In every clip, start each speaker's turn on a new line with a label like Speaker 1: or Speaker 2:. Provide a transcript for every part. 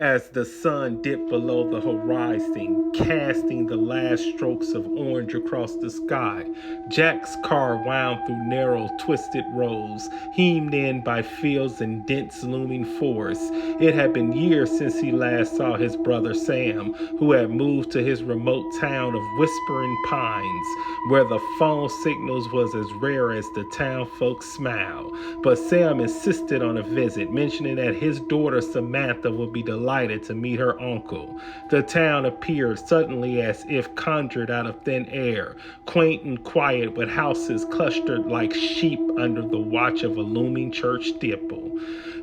Speaker 1: As the sun dipped below the horizon, casting the last strokes of orange across the sky, Jack's car wound through narrow, twisted roads, hemmed in by fields and dense looming forests. It had been years since he last saw his brother Sam, who had moved to his remote town of Whispering Pines, where the phone signals was as rare as the town folks' smile. But Sam insisted on a visit, mentioning that his daughter Samantha would be delighted to meet her uncle. The town appeared suddenly as if conjured out of thin air, quaint and quiet, with houses clustered like sheep under the watch of a looming church steeple.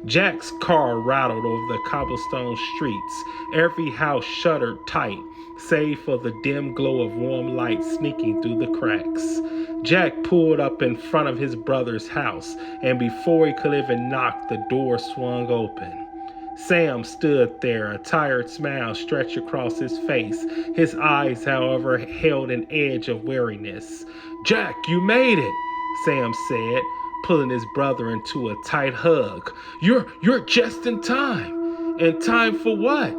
Speaker 1: Jack's car rattled over the cobblestone streets, every house shuttered tight, save for the dim glow of warm light sneaking through the cracks. Jack pulled up in front of his brother's house, and before he could even knock, the door swung open. Sam stood there, a tired smile stretched across his face. His eyes, however, held an edge of weariness. "Jack, you made it," Sam said, pulling his brother into a tight hug. You're just in time." "In time for what?"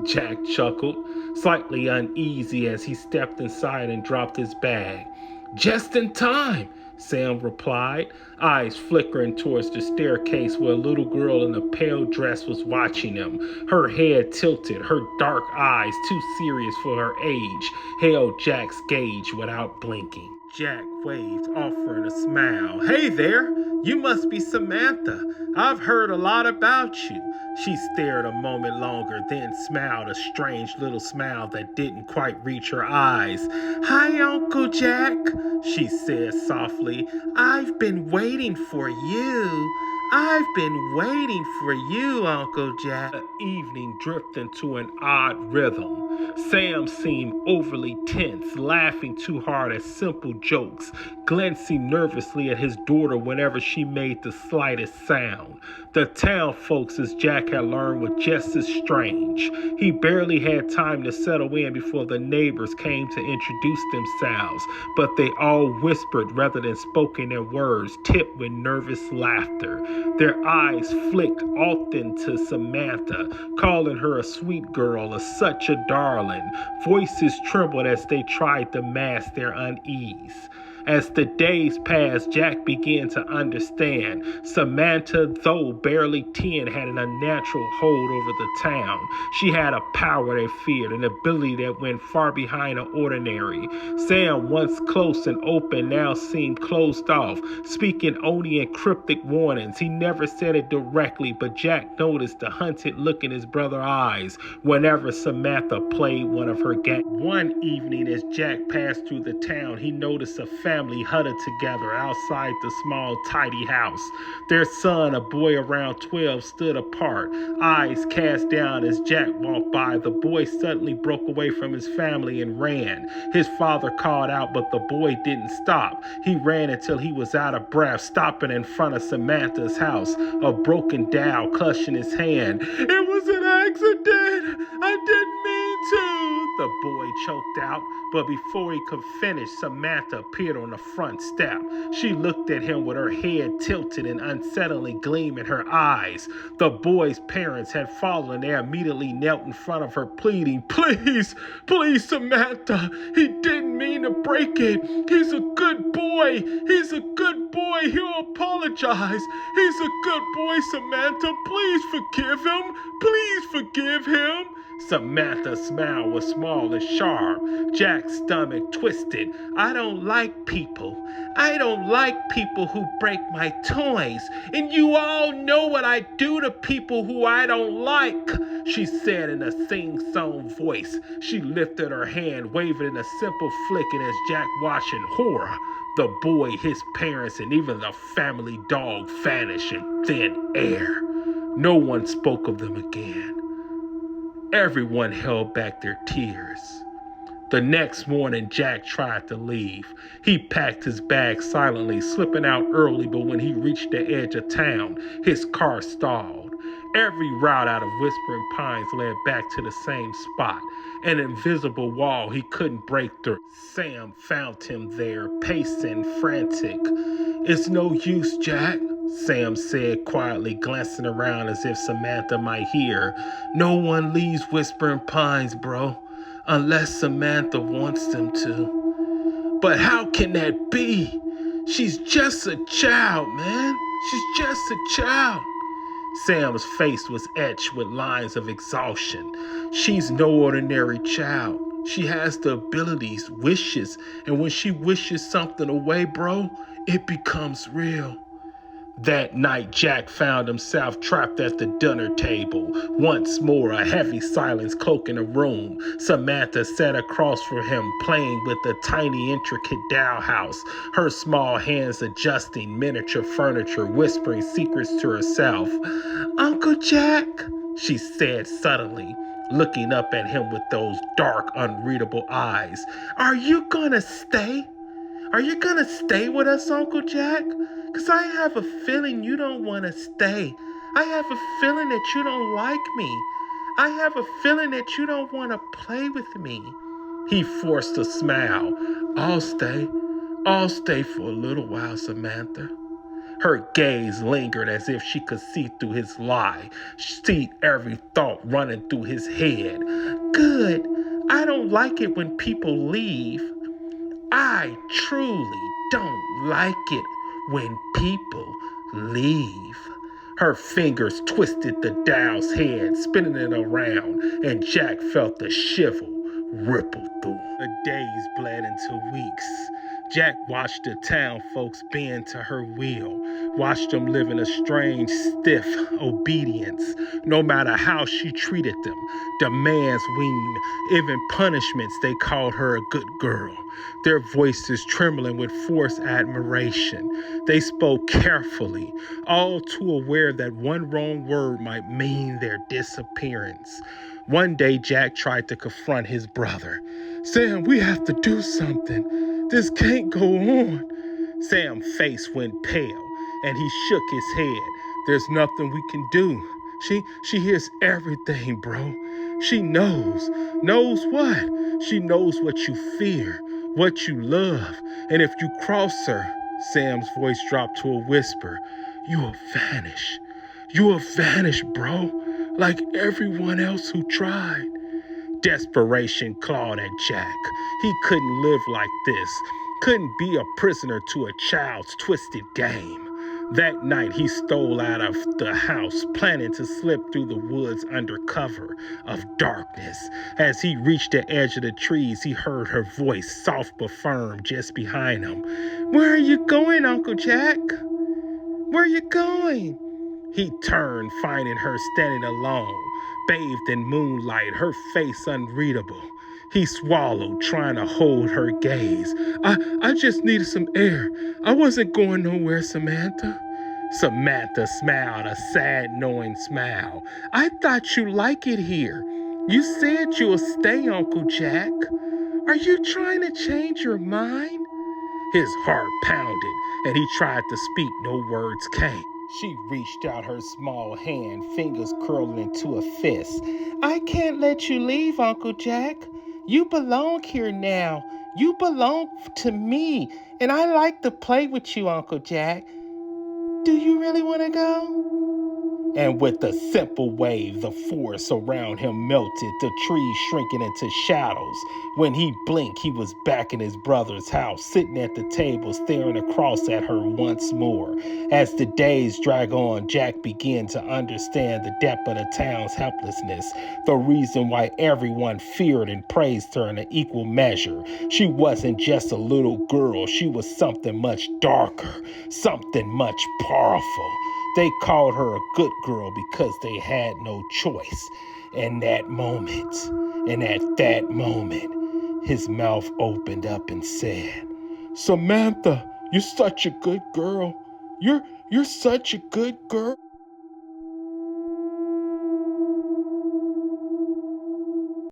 Speaker 1: Jack chuckled, slightly uneasy as he stepped inside and dropped his bag. "Just in time," Sam replied, eyes flickering towards the staircase where a little girl in a pale dress was watching him. Her head tilted, her dark eyes, too serious for her age, held Jack's gaze without blinking. Jack waved, offering a smile. "Hey there, you must be Samantha. I've heard a lot about you." She stared a moment longer, then smiled a strange little smile that didn't quite reach her eyes. "Hi, Uncle Jack," she said softly. "I've been waiting for you. I've been waiting for you, Uncle Jack." The evening drifted into an odd rhythm. Sam seemed overly tense, laughing too hard at simple jokes, glancing nervously at his daughter whenever she made the slightest sound. The town folks, as Jack had learned, were just as strange. He barely had time to settle in before the neighbors came to introduce themselves, but they all whispered rather than spoke in their words, tipped with nervous laughter. Their eyes flicked often to Samantha, calling her a sweet girl, such a darling. Voices trembled as they tried to mask their unease. As the days passed, Jack began to understand. Samantha, though barely 10, had an unnatural hold over the town. She had a power they feared, an ability that went far behind the ordinary. Sam, once close and open, now seemed closed off, speaking only in cryptic warnings. He never said it directly, but Jack noticed the hunted look in his brother's eyes whenever Samantha played one of her games. One evening, as Jack passed through the town, he noticed a family huddled together outside the small, tidy house. Their son, a boy around 12, stood apart, eyes cast down as Jack walked by. The boy suddenly broke away from his family and ran. His father called out, but the boy didn't stop. He ran until he was out of breath, stopping in front of Samantha's house, a broken doll clutching his hand. "It was an accident. I didn't mean to," the boy choked out. But before he could finish, Samantha appeared on the front step. She looked at him with her head tilted and unsettlingly gleam in her eyes. The boy's parents had followed, and they immediately knelt in front of her, pleading, "Please, please, Samantha, he didn't mean to break it. He's a good boy. He's a good boy. He'll apologize. He's a good boy, Samantha. Please forgive him. Please forgive him." Samantha's smile was small and sharp. Jack's stomach twisted. "I don't like people. I don't like people who break my toys. And you all know what I do to people who I don't like," she said in a sing-song voice. She lifted her hand, waving in a simple flick, and as Jack watched in horror, the boy, his parents, and even the family dog vanished in thin air. No one spoke of them again. Everyone held back their tears. The next morning, Jack tried to leave. He packed his bag silently, slipping out early, but when he reached the edge of town, his car stalled. Every route out of Whispering Pines led back to the same spot, an invisible wall he couldn't break through. Sam found him there, pacing, frantic. "It's no use, Jack. Sam said quietly, glancing around as if Samantha might hear. No one leaves Whispering Pines, bro, unless Samantha wants them to. But how can that be? She's just a child, man. She's just a child. Sam's face was etched with lines of exhaustion. She's no ordinary child. She has the abilities, wishes, and when she wishes something away, bro, it becomes real. That night, Jack found himself trapped at the dinner table. Once more, a heavy silence cloaking the room. Samantha sat across from him, playing with the tiny, intricate dollhouse, her small hands adjusting miniature furniture, whispering secrets to herself. Uncle Jack, she said suddenly, looking up at him with those dark, unreadable eyes. Are you gonna stay? Are you gonna stay with us, Uncle Jack? Because I have a feeling you don't want to stay. I have a feeling that you don't like me. I have a feeling that you don't want to play with me. He forced a smile. I'll stay. I'll stay for a little while, Samantha. Her gaze lingered as if she could see through his lie, see every thought running through his head. Good. I don't like it when people leave. I truly don't like it when people leave. Her fingers twisted the doll's head, spinning it around, and Jack felt the shiver ripple through. The days bled into weeks. Jack watched the town folks bend to her will, watched them live in a strange, stiff obedience, no matter how she treated them. Demands weaned, even punishments, they called her a good girl. Their voices trembling with forced admiration. They spoke carefully, all too aware that one wrong word might mean their disappearance. One day, Jack tried to confront his brother. Sam, we have to do something. This can't go on. Sam's face went pale, and he shook his head. There's nothing we can do. She hears everything, bro. She knows. Knows what? She knows what you fear, what you love. And if you cross her, Sam's voice dropped to a whisper, you will vanish. You will vanish, bro, like everyone else who tried. Desperation clawed at Jack. He couldn't live like this, couldn't be a prisoner to a child's twisted game. That night, he stole out of the house, planning to slip through the woods under cover of darkness. As he reached the edge of the trees, he heard her voice, soft but firm, just behind him. Where are you going, Uncle Jack? Where are you going? He turned, finding her standing alone, bathed in moonlight, her face unreadable. He swallowed, trying to hold her gaze. I just needed some air. I wasn't going nowhere, Samantha. Samantha smiled, a sad, knowing smile. I thought you like it here. You said you'll stay, Uncle Jack. Are you trying to change your mind? His heart pounded, and he tried to speak. No words came. She reached out her small hand, fingers curling into a fist. I can't let you leave, Uncle Jack. You belong here now. You belong to me, and I like to play with you, Uncle Jack. Do you really want to go? And with a simple wave, the forest around him melted, the trees shrinking into shadows. When he blinked, he was back in his brother's house, sitting at the table, staring across at her once more. As the days drag on, Jack began to understand the depth of the town's helplessness, the reason why everyone feared and praised her in an equal measure. She wasn't just a little girl. She was something much darker, something much powerful. They called her a good girl because they had no choice. And at that moment, his mouth opened up and said, Samantha, you're such a good girl. You're such a good girl.